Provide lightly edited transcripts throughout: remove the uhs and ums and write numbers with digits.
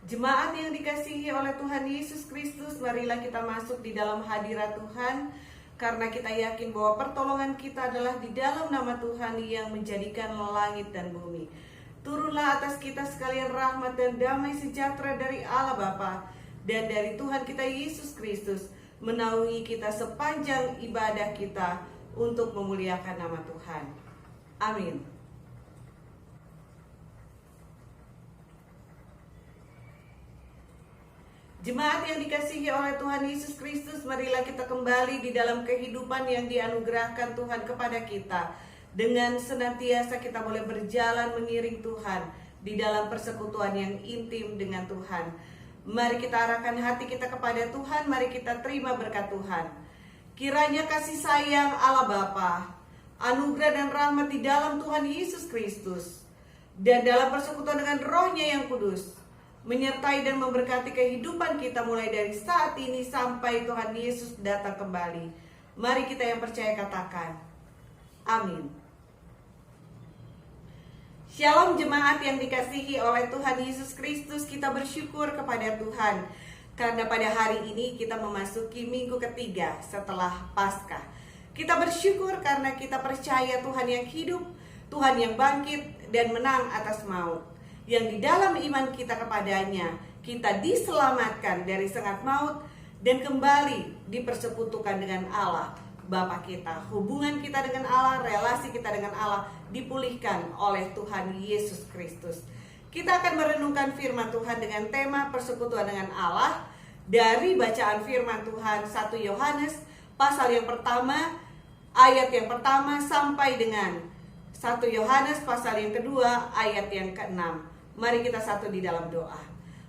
Jemaat yang dikasihi oleh Tuhan Yesus Kristus, marilah kita masuk di dalam hadirat Tuhan, karena kita yakin bahwa pertolongan kita adalah di dalam nama Tuhan yang menjadikan langit dan bumi. Turunlah atas kita sekalian rahmat dan damai sejahtera dari Allah Bapa dan dari Tuhan kita Yesus Kristus, menaungi kita sepanjang ibadah kita untuk memuliakan nama Tuhan. Amin. Jemaat yang dikasihi oleh Tuhan Yesus Kristus, marilah kita kembali di dalam kehidupan yang dianugerahkan Tuhan kepada kita. Dengan senantiasa kita boleh berjalan mengiring Tuhan di dalam persekutuan yang intim dengan Tuhan. Mari kita arahkan hati kita kepada Tuhan, mari kita terima berkat Tuhan. Kiranya kasih sayang Allah Bapa, anugerah dan rahmat di dalam Tuhan Yesus Kristus, dan dalam persekutuan dengan Roh-Nya yang kudus, menyertai dan memberkati kehidupan kita mulai dari saat ini sampai Tuhan Yesus datang kembali. Mari kita yang percaya katakan, amin. Shalom jemaat yang dikasihi oleh Tuhan Yesus Kristus, kita bersyukur kepada Tuhan karena pada hari ini kita memasuki minggu ketiga setelah Paskah. Kita bersyukur karena kita percaya Tuhan yang hidup, Tuhan yang bangkit dan menang atas maut, yang di dalam iman kita kepadanya, kita diselamatkan dari sengat maut dan kembali dipersekutukan dengan Allah Bapa kita. Hubungan kita dengan Allah, relasi kita dengan Allah dipulihkan oleh Tuhan Yesus Kristus. Kita akan merenungkan firman Tuhan dengan tema persekutuan dengan Allah dari bacaan firman Tuhan 1 Yohanes pasal yang pertama, ayat yang pertama sampai dengan 1 Yohanes pasal yang kedua, ayat yang ke-6. Mari kita satu di dalam doa.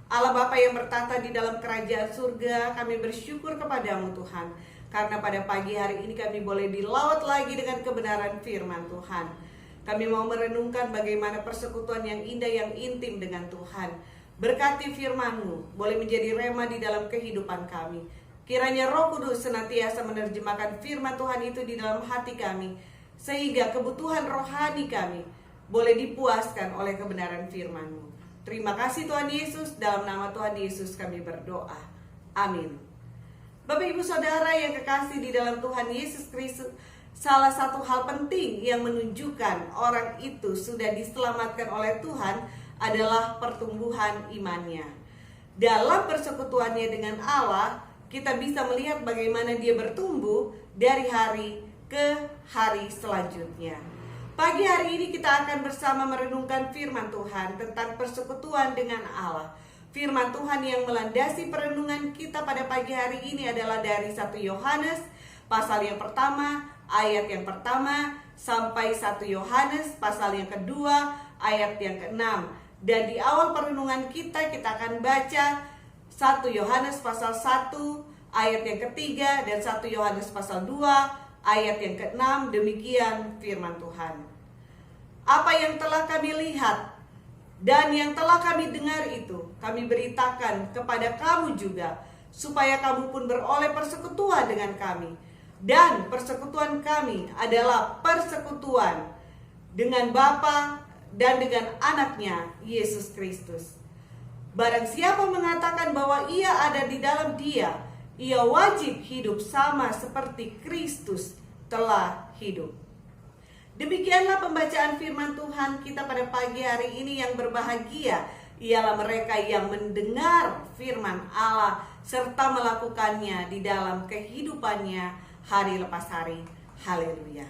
Allah Bapa yang bertata di dalam kerajaan surga, kami bersyukur kepadamu Tuhan, karena pada pagi hari ini kami boleh dilaut lagi dengan kebenaran firman Tuhan. Kami mau merenungkan bagaimana persekutuan yang indah, yang intim dengan Tuhan. Berkati firman-Mu, boleh menjadi rema di dalam kehidupan kami. Kiranya Roh Kudus senantiasa menerjemahkan firman Tuhan itu di dalam hati kami, sehingga kebutuhan rohani kami boleh dipuaskan oleh kebenaran firman-Mu. Terima kasih Tuhan Yesus, dalam nama Tuhan Yesus kami berdoa. Amin. Bapak Ibu Saudara yang kekasih di dalam Tuhan Yesus Kristus, salah satu hal penting yang menunjukkan orang itu sudah diselamatkan oleh Tuhan adalah pertumbuhan imannya. Dalam persekutuannya dengan Allah, kita bisa melihat bagaimana dia bertumbuh dari hari ke hari selanjutnya. Pagi hari ini kita akan bersama merenungkan firman Tuhan tentang persekutuan dengan Allah. Firman Tuhan yang melandasi perenungan kita pada pagi hari ini adalah dari 1 Yohanes pasal yang pertama, ayat yang pertama sampai 1 Yohanes pasal yang kedua, ayat yang ke-6. Dan di awal perenungan kita akan baca 1 Yohanes pasal 1 ayat yang ketiga dan 1 Yohanes pasal 2 ayat yang ke-6. Demikian firman Tuhan. Apa yang telah kami lihat dan yang telah kami dengar itu kami beritakan kepada kamu juga, supaya kamu pun beroleh persekutuan dengan kami. Dan persekutuan kami adalah persekutuan dengan Bapa dan dengan anaknya Yesus Kristus. Barang siapa mengatakan bahwa ia ada di dalam dia, ia wajib hidup sama seperti Kristus telah hidup. Demikianlah pembacaan firman Tuhan kita pada pagi hari ini. Yang berbahagia ialah mereka yang mendengar firman Allah serta melakukannya di dalam kehidupannya hari lepas hari. Haleluya.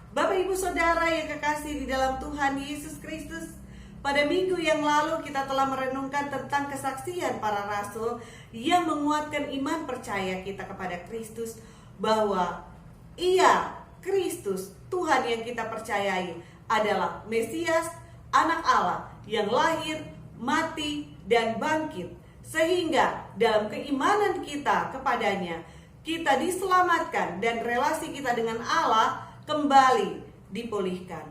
Bapak Ibu Saudara yang kekasih di dalam Tuhan Yesus Kristus, pada minggu yang lalu kita telah merenungkan tentang kesaksian para rasul yang menguatkan iman percaya kita kepada Kristus, bahwa Ia, Kristus, Tuhan yang kita percayai, adalah Mesias, anak Allah yang lahir, mati, dan bangkit. Sehingga dalam keimanan kita kepadanya, kita diselamatkan dan relasi kita dengan Allah kembali dipulihkan.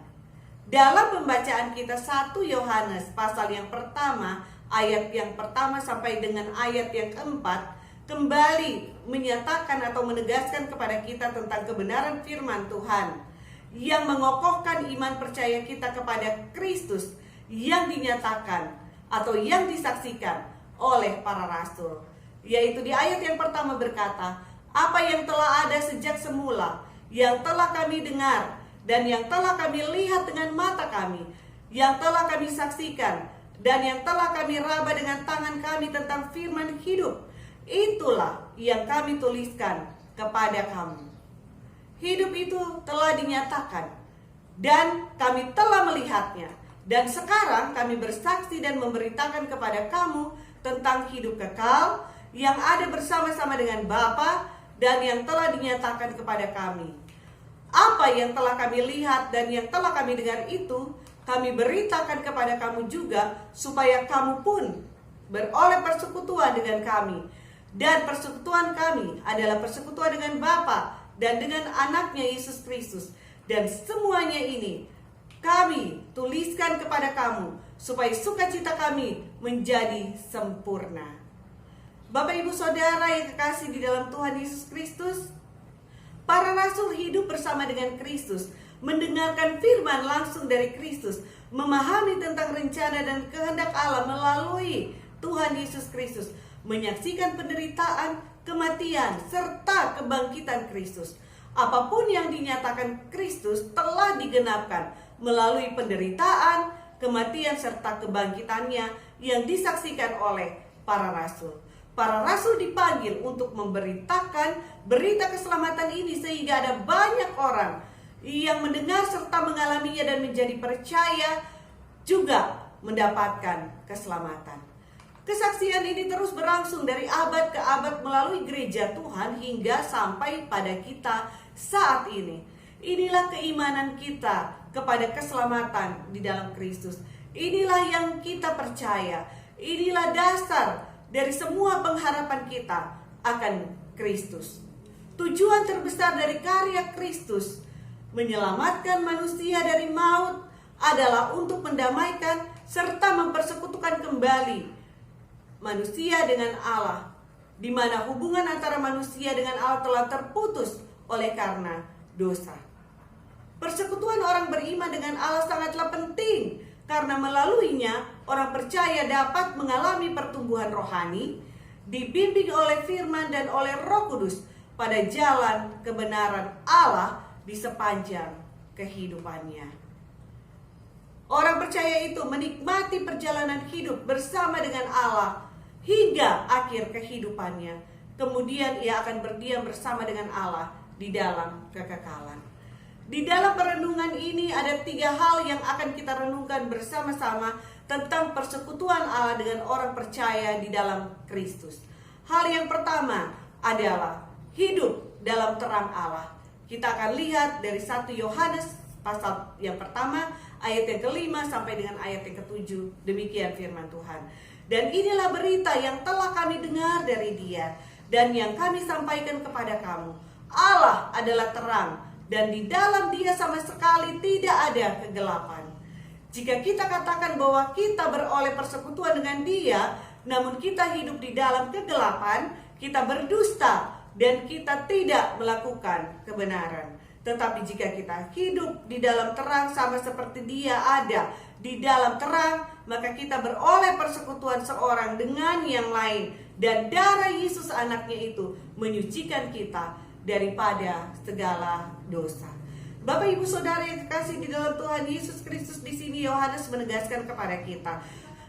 Dalam pembacaan kita 1 Yohanes pasal yang pertama, ayat yang pertama sampai dengan ayat yang keempat, kembali menyatakan atau menegaskan kepada kita tentang kebenaran firman Tuhan yang mengokohkan iman percaya kita kepada Kristus yang dinyatakan atau yang disaksikan oleh para rasul. Yaitu di ayat yang pertama berkata, apa yang telah ada sejak semula, yang telah kami dengar, dan yang telah kami lihat dengan mata kami, yang telah kami saksikan, dan yang telah kami raba dengan tangan kami tentang firman hidup, itulah yang kami tuliskan kepada kamu. Hidup itu telah dinyatakan, dan kami telah melihatnya. Dan sekarang kami bersaksi dan memberitakan kepada kamu tentang hidup kekal yang ada bersama-sama dengan Bapa dan yang telah dinyatakan kepada kami. Apa yang telah kami lihat dan yang telah kami dengar itu kami beritakan kepada kamu juga, supaya kamu pun beroleh persekutuan dengan kami. Dan persekutuan kami adalah persekutuan dengan Bapa dan dengan anaknya Yesus Kristus. Dan semuanya ini kami tuliskan kepada kamu, supaya sukacita kami menjadi sempurna. Bapak ibu saudara yang kekasih di dalam Tuhan Yesus Kristus, para rasul hidup bersama dengan Kristus, mendengarkan firman langsung dari Kristus, memahami tentang rencana dan kehendak Allah melalui Tuhan Yesus Kristus, menyaksikan penderitaan, kematian, serta kebangkitan Kristus. Apapun yang dinyatakan Kristus telah digenapkan melalui penderitaan, kematian, serta kebangkitannya yang disaksikan oleh para rasul. Para rasul dipanggil untuk memberitakan berita keselamatan ini, sehingga ada banyak orang yang mendengar serta mengalaminya dan menjadi percaya, juga mendapatkan keselamatan. Kesaksian ini terus berlangsung dari abad ke abad melalui gereja Tuhan hingga sampai pada kita saat ini. Inilah keimanan kita kepada keselamatan di dalam Kristus. Inilah yang kita percaya. Inilah dasar dari semua pengharapan kita akan Kristus. Tujuan terbesar dari karya Kristus menyelamatkan manusia dari maut adalah untuk mendamaikan serta mempersekutukan kembali manusia dengan Allah, di mana hubungan antara manusia dengan Allah telah terputus oleh karena dosa. Persekutuan orang beriman dengan Allah sangatlah penting, karena melaluinya orang percaya dapat mengalami pertumbuhan rohani, dibimbing oleh firman dan oleh Roh Kudus pada jalan kebenaran Allah di sepanjang kehidupannya. Orang percaya itu menikmati perjalanan hidup bersama dengan Allah hingga akhir kehidupannya. Kemudian ia akan berdiam bersama dengan Allah di dalam kekekalan. Di dalam perenungan ini ada 3 hal yang akan kita renungkan bersama-sama tentang persekutuan Allah dengan orang percaya di dalam Kristus. Hal yang pertama adalah hidup dalam terang Allah. Kita akan lihat dari 1 Yohanes pasal yang pertama, ayat yang ke-5 sampai dengan ayat yang ke-7. Demikian firman Tuhan. Dan inilah berita yang telah kami dengar dari Dia dan yang kami sampaikan kepada kamu. Allah adalah terang, dan di dalam Dia sama sekali tidak ada kegelapan. Jika kita katakan bahwa kita beroleh persekutuan dengan Dia, namun kita hidup di dalam kegelapan, kita berdusta dan kita tidak melakukan kebenaran. Tetapi jika kita hidup di dalam terang sama seperti Dia ada di dalam terang, maka kita beroleh persekutuan seorang dengan yang lain, dan darah Yesus anaknya itu menyucikan kita daripada segala dosa. Bapak ibu saudara yang kekasih di dalam Tuhan Yesus Kristus, di sini Yohanes menegaskan kepada kita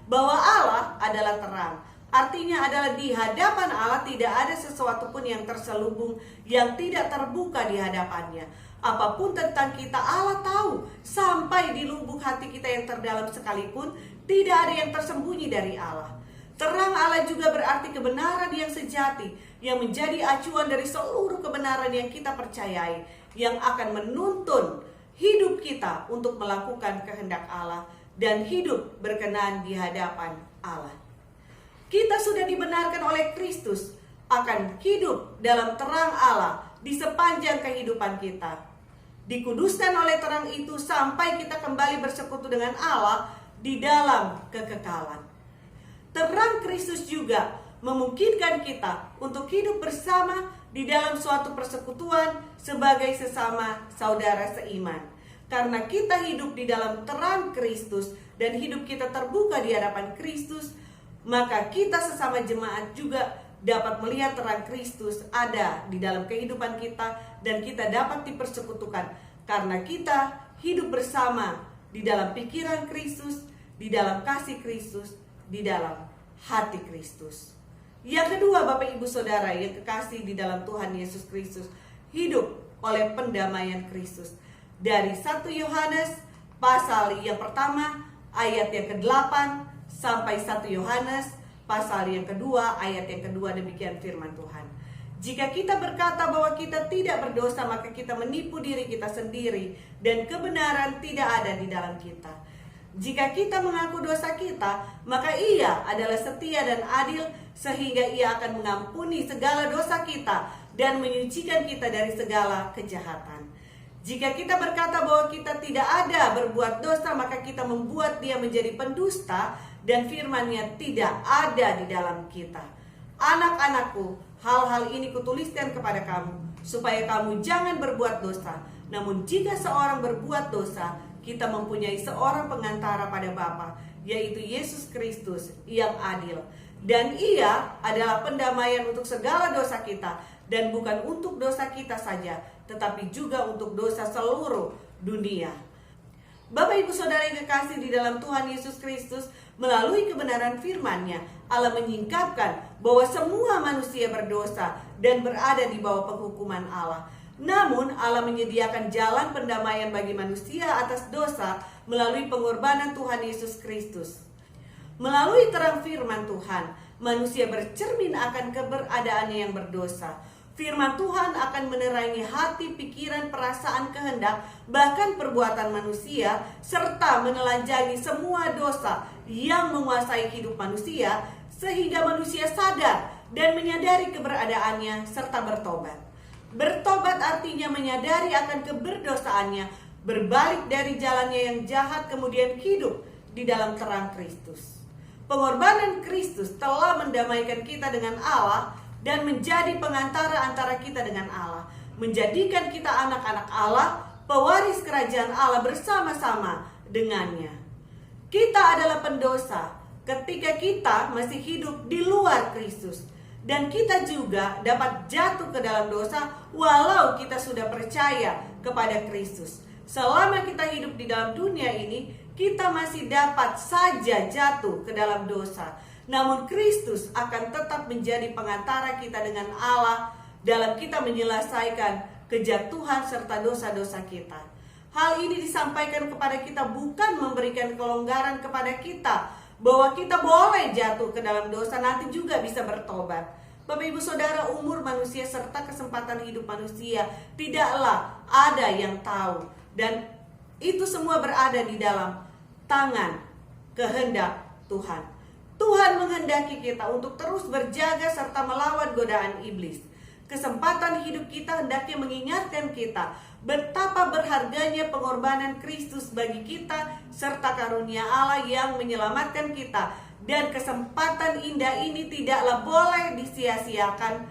bahwa Allah adalah terang. Artinya adalah di hadapan Allah tidak ada sesuatu pun yang terselubung, yang tidak terbuka di hadapannya. Apapun tentang kita Allah tahu, sampai di lubuk hati kita yang terdalam sekalipun tidak ada yang tersembunyi dari Allah. Terang Allah juga berarti kebenaran yang sejati, yang menjadi acuan dari seluruh kebenaran yang kita percayai, yang akan menuntun hidup kita untuk melakukan kehendak Allah dan hidup berkenan di hadapan Allah. Kita sudah dibenarkan oleh Kristus akan hidup dalam terang Allah di sepanjang kehidupan kita. Dikuduskan oleh terang itu sampai kita kembali bersekutu dengan Allah di dalam kekekalan. Terang Kristus juga memungkinkan kita untuk hidup bersama di dalam suatu persekutuan sebagai sesama saudara seiman. Karena kita hidup di dalam terang Kristus dan hidup kita terbuka di hadapan Kristus, maka kita sesama jemaat juga dapat melihat terang Kristus ada di dalam kehidupan kita dan kita dapat dipersekutukan karena kita hidup bersama di dalam pikiran Kristus, di dalam kasih Kristus, di dalam hati Kristus. Yang kedua, Bapak Ibu Saudara yang kekasih di dalam Tuhan Yesus Kristus, hidup oleh pendamaian Kristus. Dari 1 Yohanes pasal yang pertama ayat yang ke-8 sampai 1 Yohanes pasal yang kedua ayat yang kedua, demikian firman Tuhan. Jika kita berkata bahwa kita tidak berdosa, maka kita menipu diri kita sendiri dan kebenaran tidak ada di dalam kita. Jika kita mengaku dosa kita, maka Ia adalah setia dan adil sehingga Ia akan mengampuni segala dosa kita dan menyucikan kita dari segala kejahatan. Jika kita berkata bahwa kita tidak ada berbuat dosa, maka kita membuat Dia menjadi pendusta dan firman-Nya tidak ada di dalam kita. Anak-anakku, hal-hal ini kutuliskan kepada kamu, supaya kamu jangan berbuat dosa. Namun jika seorang berbuat dosa, kita mempunyai seorang pengantara pada Bapa, yaitu Yesus Kristus yang adil. Dan Ia adalah pendamaian untuk segala dosa kita, dan bukan untuk dosa kita saja, tetapi juga untuk dosa seluruh dunia. Bapak Ibu Saudara yang kekasih di dalam Tuhan Yesus Kristus, melalui kebenaran firman-Nya, Allah menyingkapkan bahwa semua manusia berdosa dan berada di bawah penghukuman Allah. Namun Allah menyediakan jalan pendamaian bagi manusia atas dosa melalui pengorbanan Tuhan Yesus Kristus. Melalui terang firman Tuhan, manusia bercermin akan keberadaannya yang berdosa. Firman Tuhan akan menerangi hati, pikiran, perasaan, kehendak, bahkan perbuatan manusia, serta menelanjangi semua dosa yang menguasai hidup manusia, sehingga manusia sadar dan menyadari keberadaannya serta bertobat. Bertobat artinya menyadari akan keberdosaannya, berbalik dari jalannya yang jahat, kemudian hidup di dalam terang Kristus. Pengorbanan Kristus telah mendamaikan kita dengan Allah dan menjadi pengantara antara kita dengan Allah, menjadikan kita anak-anak Allah, pewaris kerajaan Allah bersama-sama dengannya. Kita adalah pendosa ketika kita masih hidup di luar Kristus, dan kita juga dapat jatuh ke dalam dosa walau kita sudah percaya kepada Kristus. Selama kita hidup di dalam dunia ini, kita masih dapat saja jatuh ke dalam dosa. Namun Kristus akan tetap menjadi pengantara kita dengan Allah dalam kita menyelesaikan kejatuhan serta dosa-dosa kita. Hal ini disampaikan kepada kita bukan memberikan kelonggaran kepada kita bahwa kita boleh jatuh ke dalam dosa, nanti juga bisa bertobat. Bapak Ibu Saudara, umur manusia serta kesempatan hidup manusia tidaklah ada yang tahu, dan itu semua berada di dalam tangan kehendak Tuhan. Tuhan menghendaki kita untuk terus berjaga serta melawan godaan iblis. Kesempatan hidup kita hendaknya mengingatkan kita betapa berharganya pengorbanan Kristus bagi kita serta karunia Allah yang menyelamatkan kita. Dan kesempatan indah ini tidaklah boleh disia-siakan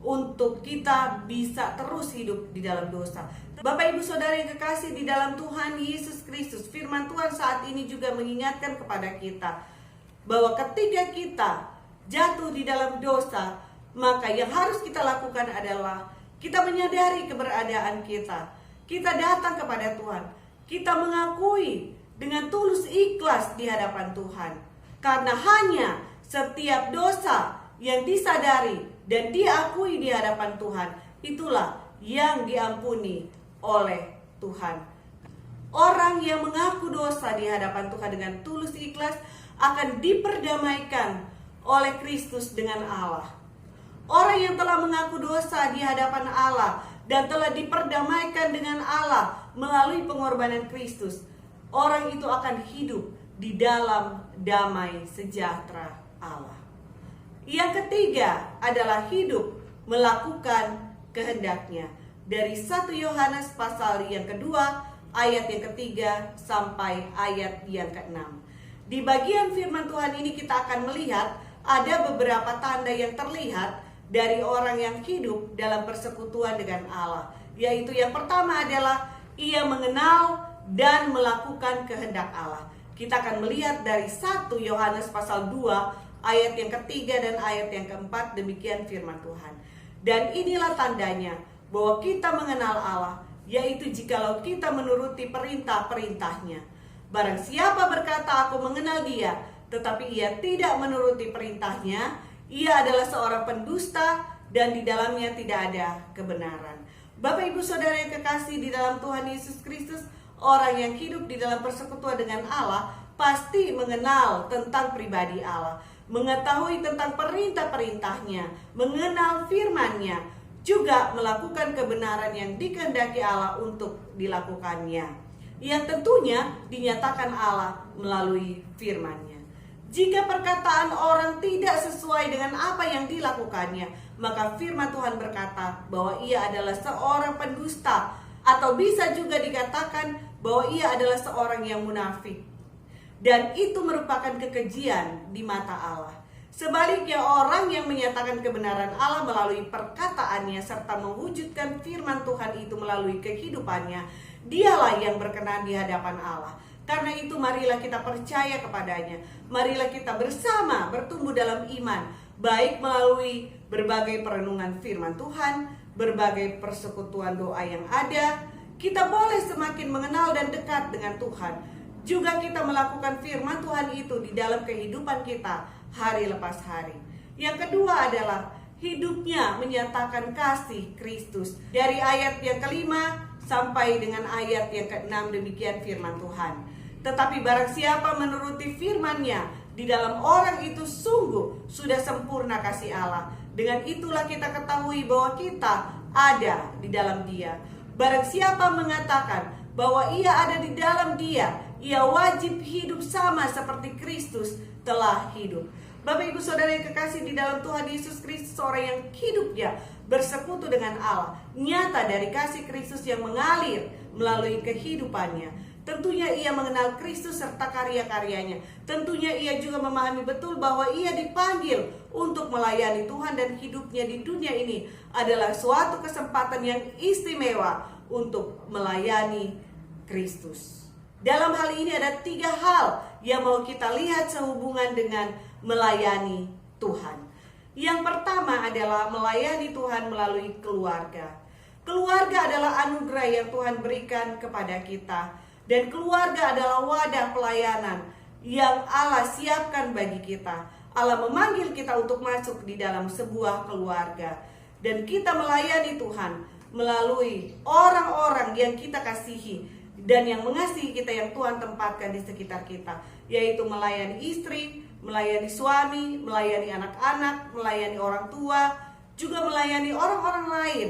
untuk kita bisa terus hidup di dalam dosa. Bapak Ibu Saudara yang kekasih di dalam Tuhan Yesus Kristus, firman Tuhan saat ini juga mengingatkan kepada kita bahwa ketika kita jatuh di dalam dosa, maka yang harus kita lakukan adalah kita menyadari keberadaan kita. Kita datang kepada Tuhan, kita mengakui dengan tulus ikhlas di hadapan Tuhan. Karena hanya setiap dosa yang disadari dan diakui di hadapan Tuhan, itulah yang diampuni oleh Tuhan. Orang yang mengaku dosa di hadapan Tuhan dengan tulus ikhlas akan diperdamaikan oleh Kristus dengan Allah. Orang yang telah mengaku dosa di hadapan Allah dan telah diperdamaikan dengan Allah melalui pengorbanan Kristus, orang itu akan hidup di dalam damai sejahtera Allah. Yang ketiga adalah hidup melakukan kehendaknya. Dari 1 Yohanes pasal yang kedua, ayat yang ketiga sampai ayat yang ke-6. Di bagian firman Tuhan ini kita akan melihat ada beberapa tanda yang terlihat dari orang yang hidup dalam persekutuan dengan Allah. Yaitu yang pertama adalah ia mengenal dan melakukan kehendak Allah. Kita akan melihat dari 1 Yohanes pasal 2 ayat yang ketiga dan ayat yang keempat, demikian firman Tuhan. Dan inilah tandanya bahwa kita mengenal Allah, yaitu jikalau kita menuruti perintah-perintahnya. Barang siapa berkata aku mengenal dia, tetapi ia tidak menuruti perintahnya, ia adalah seorang pendusta dan di dalamnya tidak ada kebenaran. Bapak ibu saudara yang kekasih di dalam Tuhan Yesus Kristus, orang yang hidup di dalam persekutuan dengan Allah pasti mengenal tentang pribadi Allah, mengetahui tentang perintah-perintahnya, mengenal firman-Nya, juga melakukan kebenaran yang dikehendaki Allah untuk dilakukannya, yang tentunya dinyatakan Allah melalui firman-Nya. Jika perkataan orang tidak sesuai dengan apa yang dilakukannya, maka firman Tuhan berkata bahwa ia adalah seorang pendusta, atau bisa juga dikatakan bahwa ia adalah seorang yang munafik. Dan itu merupakan kekejian di mata Allah. Sebaliknya, orang yang menyatakan kebenaran Allah melalui perkataannya serta mewujudkan firman Tuhan itu melalui kehidupannya, dialah yang berkenan di hadapan Allah. Karena itu marilah kita percaya kepadanya. Marilah kita bersama bertumbuh dalam iman, baik melalui berbagai perenungan firman Tuhan, berbagai persekutuan doa yang ada. Kita boleh semakin mengenal dan dekat dengan Tuhan. Juga kita melakukan firman Tuhan itu di dalam kehidupan kita hari lepas hari. Yang kedua adalah hidupnya menyatakan kasih Kristus. Dari ayat yang kelima sampai dengan ayat yang keenam, demikian firman Tuhan. Tetapi barang siapa menuruti firman-Nya, di dalam orang itu sungguh sudah sempurna kasih Allah. Dengan itulah kita ketahui bahwa kita ada di dalam Dia. Barang siapa mengatakan bahwa ia ada di dalam Dia, ia wajib hidup sama seperti Kristus telah hidup. Bapak ibu saudara yang kekasih di dalam Tuhan Yesus Kristus, orang yang hidupnya bersekutu dengan Allah, nyata dari kasih Kristus yang mengalir melalui kehidupannya. Tentunya ia mengenal Kristus serta karya-karyanya. Tentunya ia juga memahami betul bahwa ia dipanggil untuk melayani Tuhan, dan hidupnya di dunia ini adalah suatu kesempatan yang istimewa untuk melayani Kristus. Dalam hal ini ada 3 hal yang mau kita lihat sehubungan dengan melayani Tuhan. Yang pertama adalah melayani Tuhan melalui keluarga. Keluarga adalah anugerah yang Tuhan berikan kepada kita. Dan keluarga adalah wadah pelayanan yang Allah siapkan bagi kita. Allah memanggil kita untuk masuk di dalam sebuah keluarga. Dan kita melayani Tuhan melalui orang-orang yang kita kasihi dan yang mengasihi kita, yang Tuhan tempatkan di sekitar kita. Yaitu melayani istri, melayani suami, melayani anak-anak, melayani orang tua, juga melayani orang-orang lain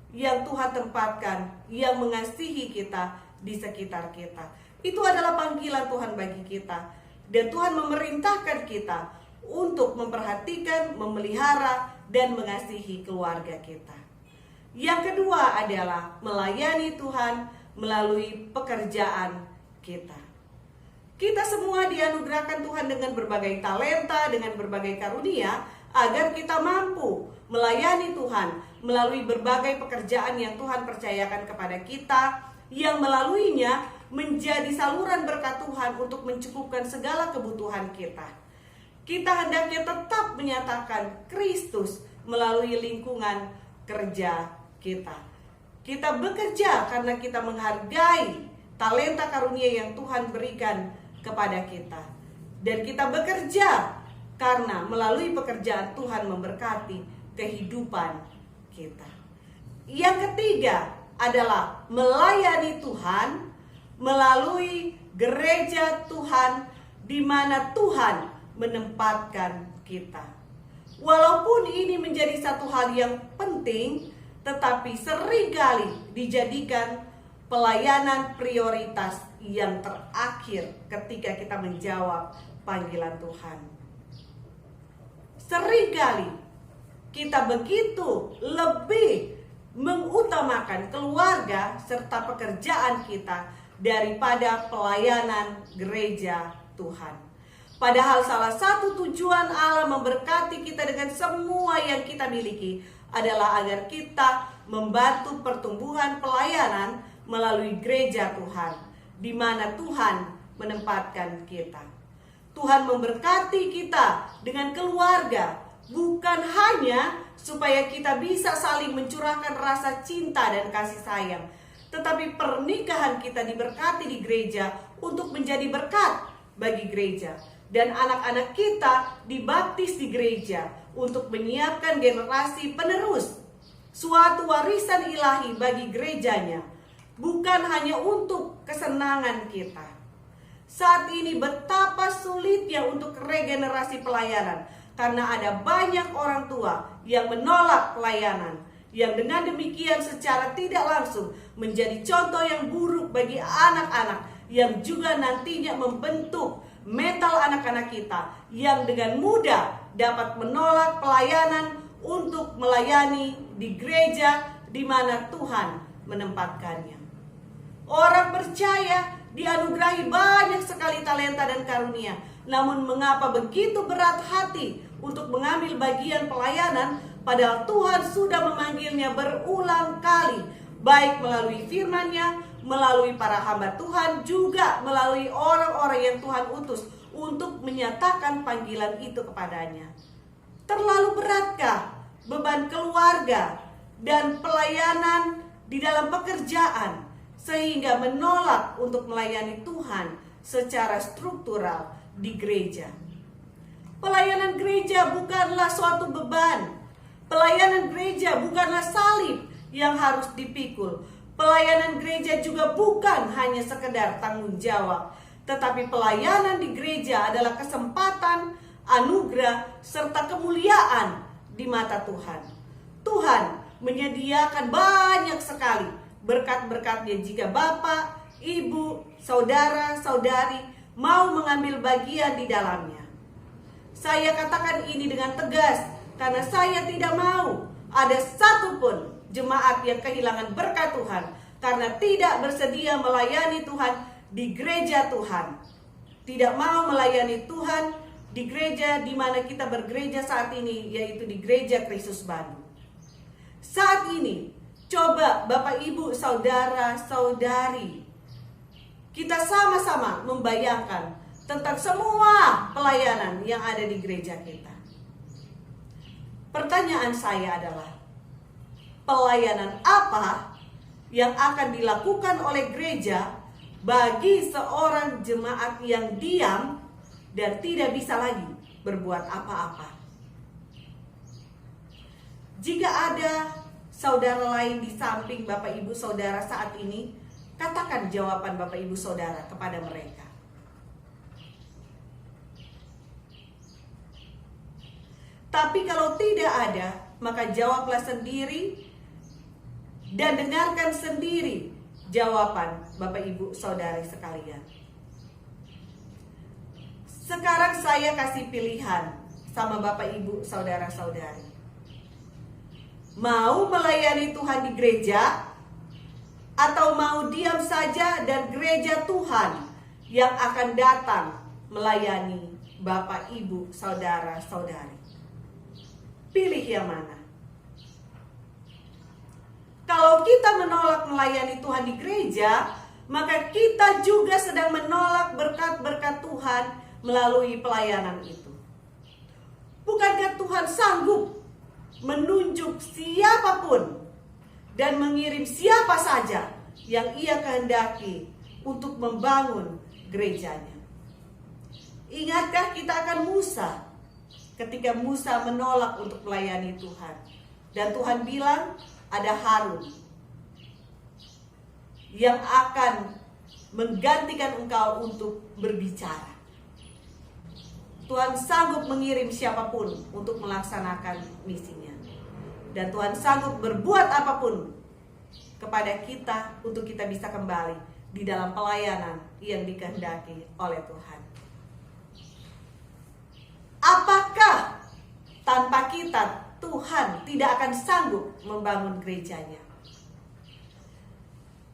yang Tuhan tempatkan, yang mengasihi kita di sekitar kita. Itu adalah panggilan Tuhan bagi kita. Dan Tuhan memerintahkan kita untuk memperhatikan, memelihara, dan mengasihi keluarga kita. Yang kedua adalah melayani Tuhan melalui pekerjaan kita. Kita semua dianugerahkan Tuhan dengan berbagai talenta, dengan berbagai karunia, agar kita mampu melayani Tuhan melalui berbagai pekerjaan yang Tuhan percayakan kepada kita, yang melaluinya menjadi saluran berkat Tuhan untuk mencukupkan segala kebutuhan kita. Kita hendaknya tetap menyatakan Kristus melalui lingkungan kerja kita. Kita bekerja karena kita menghargai talenta karunia yang Tuhan berikan kepada kita. Dan kita bekerja karena melalui pekerjaan Tuhan memberkati kehidupan kita. Yang ketiga adalah melayani Tuhan melalui gereja Tuhan di mana Tuhan menempatkan kita. Walaupun ini menjadi satu hal yang penting, tetapi seringkali dijadikan pelayanan prioritas yang terakhir ketika kita menjawab panggilan Tuhan. Seringkali kita begitu lebih mengutamakan keluarga serta pekerjaan kita daripada pelayanan gereja Tuhan. Padahal salah satu tujuan Allah memberkati kita dengan semua yang kita miliki adalah agar kita membantu pertumbuhan pelayanan melalui gereja Tuhan. di mana Tuhan menempatkan kita. Tuhan memberkati kita dengan keluarga, bukan hanya supaya kita bisa saling mencurahkan rasa cinta dan kasih sayang, tetapi pernikahan kita diberkati di gereja untuk menjadi berkat bagi gereja. Dan anak-anak kita dibaptis di gereja untuk menyiapkan generasi penerus, suatu warisan ilahi bagi gerejanya, bukan hanya untuk kesenangan kita. Saat ini betapa sulitnya untuk regenerasi pelayanan, karena ada banyak orang tua yang menolak pelayanan, yang dengan demikian secara tidak langsung menjadi contoh yang buruk bagi anak-anak, yang juga nantinya membentuk mental anak-anak kita, yang dengan mudah dapat menolak pelayanan untuk melayani di gereja di mana Tuhan menempatkannya. Orang percaya dianugerahi banyak sekali talenta dan karunia, namun mengapa begitu berat hati untuk mengambil bagian pelayanan, padahal Tuhan sudah memanggilnya berulang kali, baik melalui firman-Nya, melalui para hamba Tuhan, juga melalui orang-orang yang Tuhan utus untuk menyatakan panggilan itu kepadanya. Terlalu beratkah beban keluarga dan pelayanan di dalam pekerjaan sehingga menolak untuk melayani Tuhan secara struktural di gereja? Pelayanan gereja bukanlah suatu beban. Pelayanan gereja bukanlah salib yang harus dipikul. Pelayanan gereja juga bukan hanya sekedar tanggung jawab, tetapi pelayanan di gereja adalah kesempatan, anugerah, serta kemuliaan di mata Tuhan. Tuhan menyediakan banyak sekali berkat-berkatnya jika Bapak, Ibu, Saudara, Saudari mau mengambil bagian di dalamnya. Saya katakan ini dengan tegas karena saya tidak mau ada satupun jemaat yang kehilangan berkat Tuhan karena tidak bersedia melayani Tuhan di gereja Tuhan. Tidak mau melayani Tuhan di gereja di mana kita bergereja saat ini, yaitu di Gereja Kristus Bandung. Saat ini, coba Bapak, Ibu, Saudara, Saudari, kita sama-sama membayangkan tentang semua pelayanan yang ada di gereja kita. Pertanyaan saya adalah, pelayanan apa yang akan dilakukan oleh gereja bagi seorang jemaat yang diam dan tidak bisa lagi berbuat apa-apa? Jika ada saudara lain di samping Bapak Ibu Saudara saat ini, katakan jawaban Bapak Ibu Saudara kepada mereka. Tapi kalau tidak ada, maka jawablah sendiri dan dengarkan sendiri jawaban Bapak Ibu Saudari sekalian. Sekarang saya kasih pilihan sama Bapak Ibu Saudara Saudari. Mau melayani Tuhan di gereja, atau mau diam saja dan gereja Tuhan yang akan datang melayani Bapak Ibu Saudara Saudari? Pilih yang mana? Kalau kita menolak melayani Tuhan di gereja, maka kita juga sedang menolak berkat-berkat Tuhan melalui pelayanan itu. Bukankah Tuhan sanggup menunjuk siapapun dan mengirim siapa saja yang Ia kehendaki untuk membangun gerejanya? Ingatkah kita akan Musa ketika Musa menolak untuk melayani Tuhan? Dan Tuhan bilang, ada Harun yang akan menggantikan engkau untuk berbicara. Tuhan sanggup mengirim siapapun untuk melaksanakan misinya. Dan Tuhan sanggup berbuat apapun kepada kita untuk kita bisa kembali di dalam pelayanan yang dikehendaki oleh Tuhan. Apakah tanpa kita Tuhan tidak akan sanggup membangun gerejanya?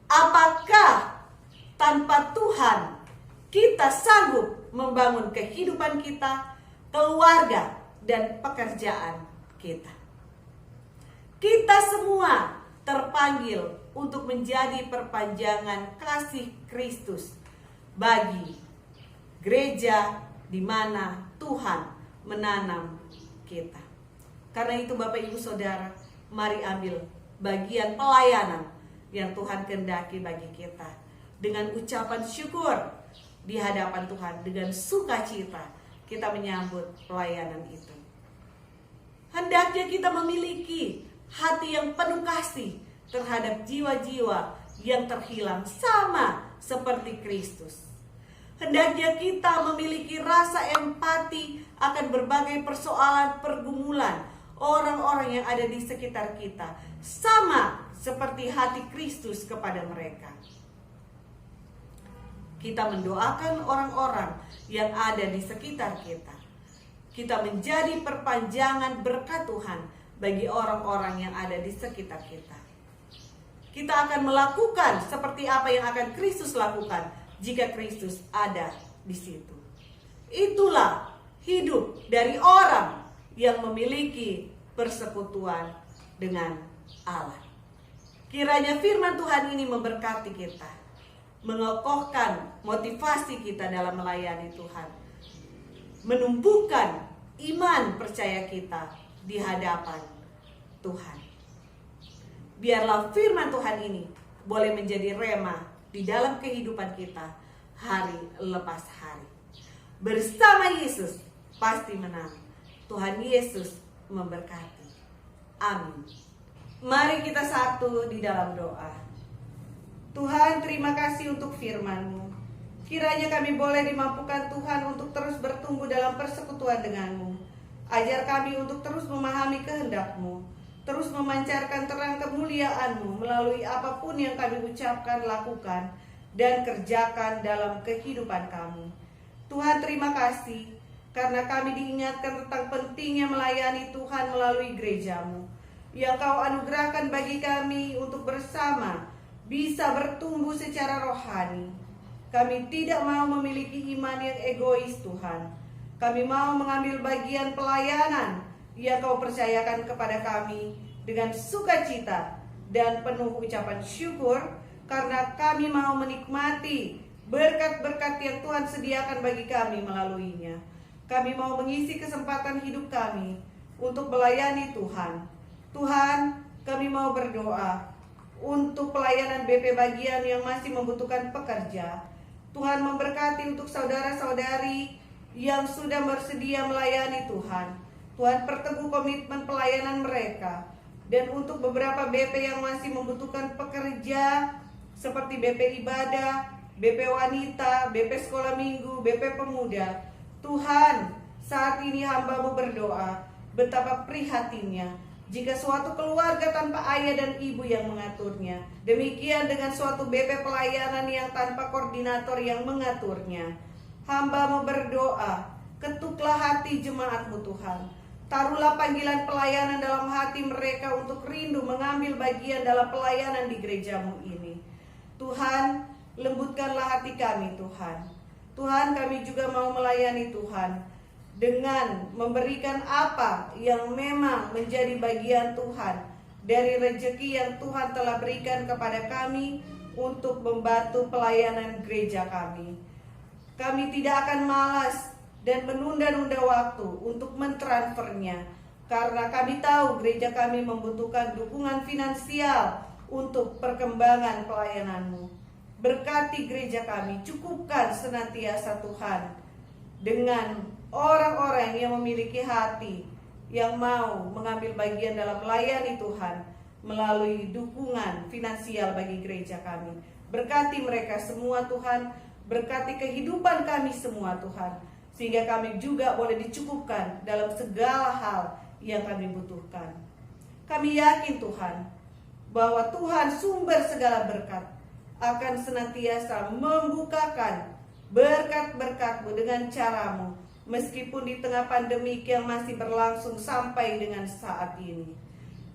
Apakah tanpa Tuhan kita sanggup membangun kehidupan kita, keluarga, dan pekerjaan kita? Kita semua terpanggil untuk menjadi perpanjangan kasih Kristus bagi gereja di mana Tuhan menanam kita. Karena itu Bapak Ibu Saudara, mari ambil bagian pelayanan yang Tuhan kehendaki bagi kita dengan ucapan syukur di hadapan Tuhan, dengan sukacita kita menyambut pelayanan itu. Hendaknya kita memiliki hati yang penuh kasih terhadap jiwa-jiwa yang terhilang, sama seperti Kristus. Hendaknya kita memiliki rasa empati akan berbagai persoalan pergumulan orang-orang yang ada di sekitar kita, sama seperti hati Kristus kepada mereka. Kita mendoakan orang-orang yang ada di sekitar kita. Kita menjadi perpanjangan berkat Tuhan bagi orang-orang yang ada di sekitar kita. Kita akan melakukan seperti apa yang akan Kristus lakukan jika Kristus ada di situ. Itulah hidup dari orang yang memiliki persekutuan dengan Allah. Kiranya firman Tuhan ini memberkati kita, mengokohkan motivasi kita dalam melayani Tuhan, menumbuhkan iman percaya kita di hadapan Tuhan. Biarlah firman Tuhan ini boleh menjadi rema di dalam kehidupan kita hari lepas hari. Bersama Yesus pasti menang. Tuhan Yesus memberkati. Amin. Mari kita satu di dalam doa. Tuhan, terima kasih untuk firman-Mu. Kiranya kami boleh dimampukan Tuhan untuk terus bertumbuh dalam persekutuan dengan-Mu. Ajar kami untuk terus memahami kehendak-Mu, terus memancarkan terang kemuliaan-Mu melalui apapun yang kami ucapkan, lakukan, dan kerjakan dalam kehidupan kami. Tuhan, terima kasih karena kami diingatkan tentang pentingnya melayani Tuhan melalui gereja-Mu yang Kau anugerahkan bagi kami untuk bersama bisa bertumbuh secara rohani. Kami tidak mau memiliki iman yang egois, Tuhan. Kami mau mengambil bagian pelayanan yang Kau percayakan kepada kami dengan sukacita dan penuh ucapan syukur, karena kami mau menikmati berkat-berkat yang Tuhan sediakan bagi kami melaluinya. Kami mau mengisi kesempatan hidup kami untuk melayani Tuhan. Tuhan, kami mau berdoa untuk pelayanan BP bagian yang masih membutuhkan pekerja. Tuhan, memberkati untuk saudara-saudari yang sudah bersedia melayani Tuhan. Tuhan, perteguh komitmen pelayanan mereka. Dan untuk beberapa BP yang masih membutuhkan pekerja seperti BP ibadah, BP wanita, BP sekolah minggu, BP pemuda, Tuhan, saat ini hamba-Mu berdoa betapa prihatinnya jika suatu keluarga tanpa ayah dan ibu yang mengaturnya. Demikian dengan suatu BP pelayanan yang tanpa koordinator yang mengaturnya. Hamba-Mu berdoa, ketuklah hati jemaat-Mu Tuhan. Taruhlah panggilan pelayanan dalam hati mereka untuk rindu mengambil bagian dalam pelayanan di gereja-Mu ini. Tuhan, lembutkanlah hati kami Tuhan. Tuhan, kami juga mau melayani Tuhan dengan memberikan apa yang memang menjadi bagian Tuhan dari rezeki yang Tuhan telah berikan kepada kami untuk membantu pelayanan gereja kami. Kami tidak akan malas dan menunda-nunda waktu untuk mentransfernya, karena kami tahu gereja kami membutuhkan dukungan finansial untuk perkembangan pelayanan-Mu. Berkati gereja kami, cukupkan senantiasa Tuhan dengan orang-orang yang memiliki hati yang mau mengambil bagian dalam melayani Tuhan melalui dukungan finansial bagi gereja kami. Berkati mereka semua Tuhan, berkati kehidupan kami semua Tuhan, sehingga kami juga boleh dicukupkan dalam segala hal yang kami butuhkan. Kami yakin Tuhan bahwa Tuhan sumber segala berkat akan senantiasa membukakan berkat-berkat-Mu dengan cara-Mu, meskipun di tengah pandemi yang masih berlangsung sampai dengan saat ini.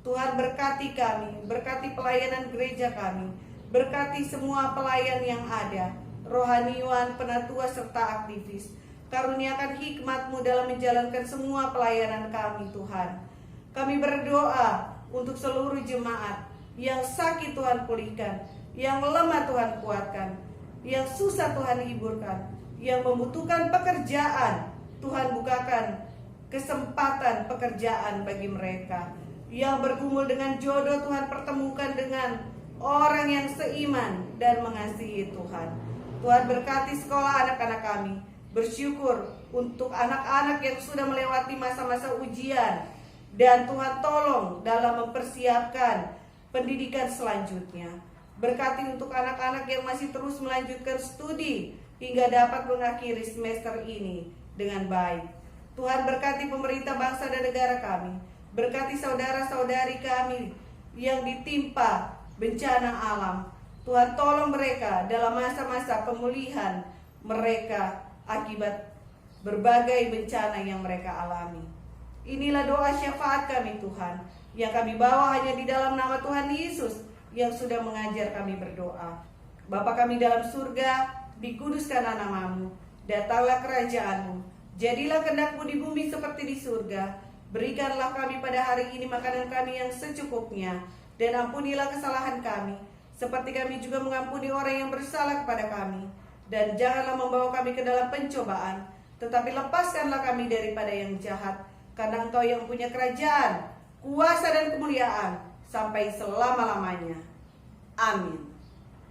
Tuhan, berkati kami, berkati pelayanan gereja kami, berkati semua pelayan yang ada, rohaniwan, penatua, serta aktivis. Karuniakan hikmat-Mu dalam menjalankan semua pelayanan kami Tuhan. Kami berdoa untuk seluruh jemaat Yang sakit Tuhan pulihkan, yang lemah Tuhan kuatkan, yang susah Tuhan hiburkan, yang membutuhkan pekerjaan Tuhan bukakan kesempatan pekerjaan bagi mereka. Yang bergumul dengan jodoh Tuhan pertemukan dengan orang yang seiman dan mengasihi Tuhan. Tuhan berkati sekolah anak-anak kami. Bersyukur untuk anak-anak yang sudah melewati masa-masa ujian, dan Tuhan tolong dalam mempersiapkan pendidikan selanjutnya. Berkati untuk anak-anak yang masih terus melanjutkan studi hingga dapat mengakhiri semester ini dengan baik. Tuhan berkati pemerintah bangsa dan negara kami. Berkati saudara-saudari kami yang ditimpa bencana alam. Tuhan tolong mereka dalam masa-masa pemulihan mereka akibat berbagai bencana yang mereka alami. Inilah doa syafaat kami Tuhan, yang kami bawa hanya di dalam nama Tuhan Yesus yang sudah mengajar kami berdoa. Bapa kami dalam surga, dikuduskanlah namamu, datanglah kerajaanmu, jadilah kehendak-Mu di bumi seperti di surga. Berikanlah kami pada hari ini makanan kami yang secukupnya, dan ampunilah kesalahan kami, seperti kami juga mengampuni orang yang bersalah kepada kami. Dan janganlah membawa kami ke dalam pencobaan, tetapi lepaskanlah kami daripada yang jahat, karena Engkau yang punya kerajaan, kuasa dan kemuliaan sampai selama-lamanya. Amin.